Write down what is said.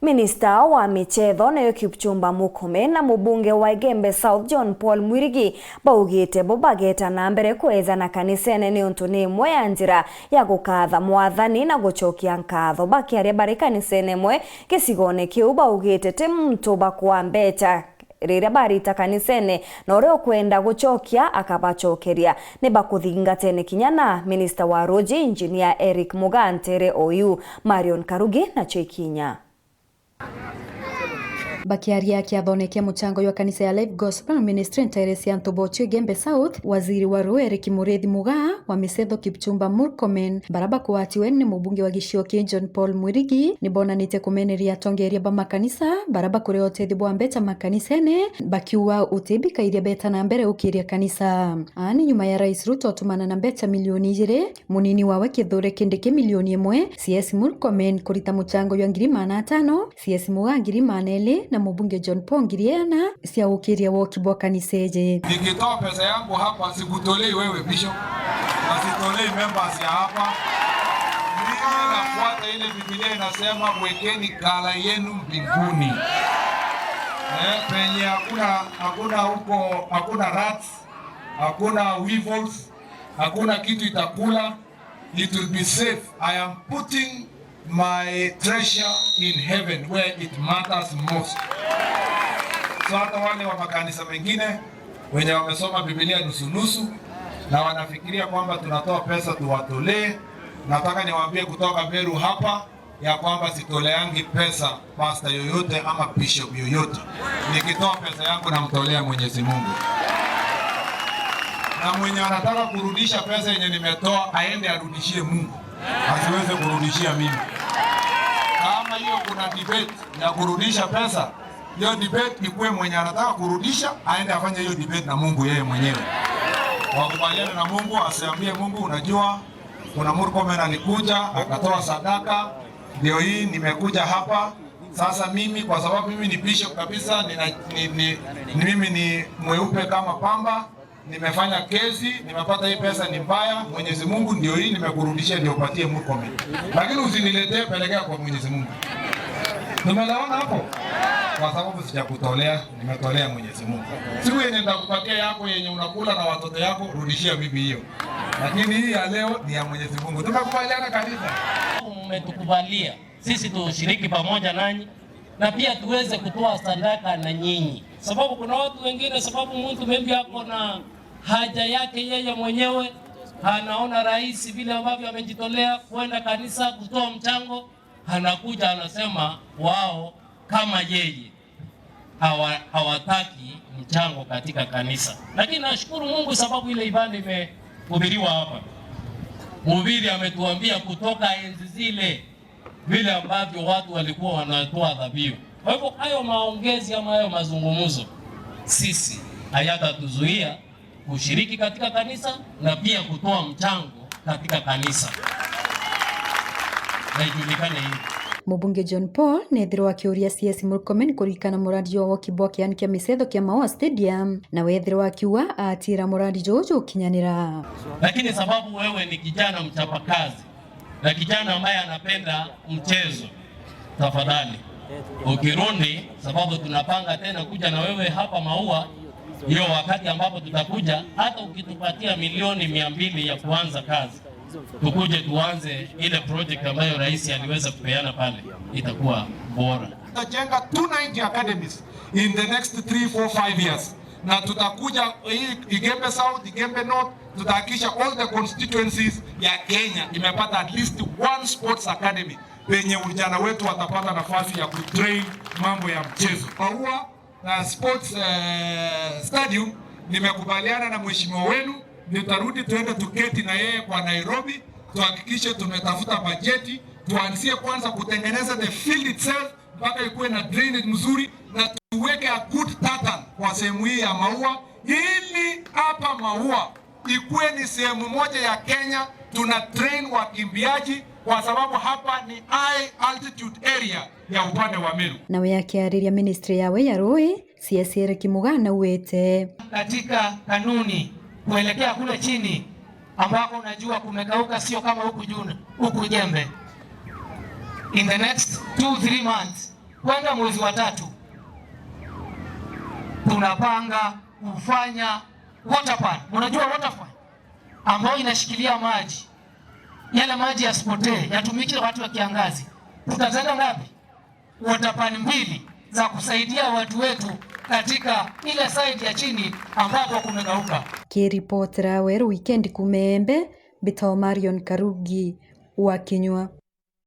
Minista wa michezo nayo Kipchumba Murkomen na mbunge wa Igembe South John Paul Mwirigi baugite bobageta na mbere kweza na kanisene ni untuni mwe ya njira ya gukatha mwathani na gucokia nkatho bakiaria bari kanisene mwe gisigone kiu baugite te muntu bakwa mbecha rira barita kanisene na ore okwenda gucokia akabacokeria ni bakuthingatene kinyana. Minista wa Roji Engineer Eric Mugantere oyu Marion Karugi na Chekinya bakiaria kiathonekia muchango wa kanisa ya Life Gospel Ministry Teresa Ntobocho Igembe South, waziri wa Ruere Kimurethi Mugaa wa misetho Kipchumba Murkomen baraba kuatiwe ni mbunge wa Gicioki John Paul Mwirigi ni bonanite kumeneria tongeria ba makanisa baraba kure otethi bwa mbecha makanisene bakiwa utebika iria beta na mbere ukiria kanisa ani nyuma ya Rais Ruto tumana na mbecha milioni 2 munini wawe Kithure Kindiki milioni 1 CS Murkomen kurita muchango wa 500 CS Mugaa 200 na mbunge John Paul ngiriana sia ukiria woki bwa kaniseje. Nikitoa pesa yangu hapa sikutolei wewe bishop, na sitolei members ya hapa. Mimi nafuata ile Biblia inasema mwekeni ghala yenu mbinguni. Penye hakuna huko, hakuna rats, hakuna weevils, hakuna kitu itakula. It will be safe. I am putting my treasure in heaven where it matters most. So hata wale wa makanisa mengine wenye wamesoma Biblia nusu na wanafikiria kwamba tunatoa pesa tuwatolee, nataka niwaambie kutoka Meru hapa ya kwamba sitoleangi pesa pastor yoyote ama bishop yoyote. Nikitoa pesa yangu namtolea Mwenyezi Mungu. Na mwenye anataka kurudisha pesa yenye nimetoa aende arudishie Mungu, asiweze kurudishia mimi. Kama hiyo kuna debate ya kurudisha pesa, hiyo debate ikuwe mwenye anataka kurudisha aende afanye hiyo debate na Mungu yeye mwenyewe. Wakubaliane na Mungu, asiambie Mungu unajua kuna Murkomen alikuja akatoa sadaka, ndio hii nimekuja hapa. Sasa mimi kwa sababu mimi ni bishop kabisa, mimi ni mweupe kama pamba, nimefanya kesi, nimepata hii pesa ni mbaya, Mwenyezi Mungu ndio hii nimekurudishia ndio upatie Murkomen. Lakini usiniletee, pelekea kwa Mwenyezi Mungu. Tumeelewana hapo? Kwa sababu sijakutolea, nimetolea Mwenyezi Mungu. Siku yenye nitakupatia yako yenye unakula na watoto yako, rudishia bibi hiyo. Lakini hii ya leo ni ya Mwenyezi Mungu. Tumekubaliana kanisa. Mmetukubalia sisi tushiriki pamoja nanyi na pia tuweze kutoa sadaka na nyinyi. Sababu kuna watu wengine, sababu mtu maybe yako na haja yake yeye mwenyewe, anaona rais vile ambavyo amejitolea kwenda kanisa kutoa mchango, anakuja anasema wao kama yeye hawataki mchango katika kanisa. Lakini nashukuru Mungu sababu ile ibada imehubiriwa hapa. Mhubiri ametuambia kutoka enzi zile vile ambavyo watu walikuwa wanatoa dhabihu. Kwa hivyo hayo maongezi ama hayo mazungumzo sisi hayatatuzuia kushiriki katika kanisa na pia kutoa mchango katika kanisa. Na ijulikane hivi. Mbunge John Paul nethirwa akiuria CS Murkomen kurikana muradi wa kibwa kiani kia misetho kia Maua Stadium na wethirwa akiwa atira muradi jojo kinyanira. Lakini sababu wewe ni kijana mchapakazi na kijana ambaye anapenda mchezo, tafadhali ukirudi, sababu tunapanga tena kuja na wewe hapa Maua hiyo wakati ambapo tutakuja, hata ukitupatia milioni 200 ya kuanza kazi, tukuje tuanze ile project ambayo rais aliweza kupeana pale, itakuwa bora. Tutajenga 290 academies in the next 3, 4, 5 years. Na tutakuja hii Igembe South, Igembe North, tutahakisha all the constituencies ya Kenya imepata at least one sports academy penye vijana wetu watapata nafasi ya kutrain mambo ya mchezo. Maua na sports stadium nimekubaliana na mheshimiwa wenu, nitarudi tuende tuketi na yeye kwa Nairobi, tuhakikishe tumetafuta bajeti, tuanzie kwanza kutengeneza the field itself mpaka ikuwe na drainage mzuri, na tuweke a good pattern kwa sehemu hii ya Maua, ili hapa Maua ikuwe ni sehemu moja ya Kenya tuna train wakimbiaji, kwa sababu hapa ni high altitude area ya upande wa Meru. Nawe yakiariria ministry yawe ya Rui CS Eric Mugaa na uete katika kanuni kuelekea kule chini ambako unajua kumekauka, sio kama huku juu huku Igembe. In the next 2-3 months kwenda mwezi wa 3 tunapanga kufanya water pan. Unajua water pan ambayo inashikilia maji, yale maji yasipotee, yatumike watu wa kiangazi. Tutazenga ngapi? Water pan 2 za kusaidia watu wetu katika ile side ya chini ambapo kumegauka. Kiripotera weru weekend kumembe Bitao Marion Karugi wa Kinyua.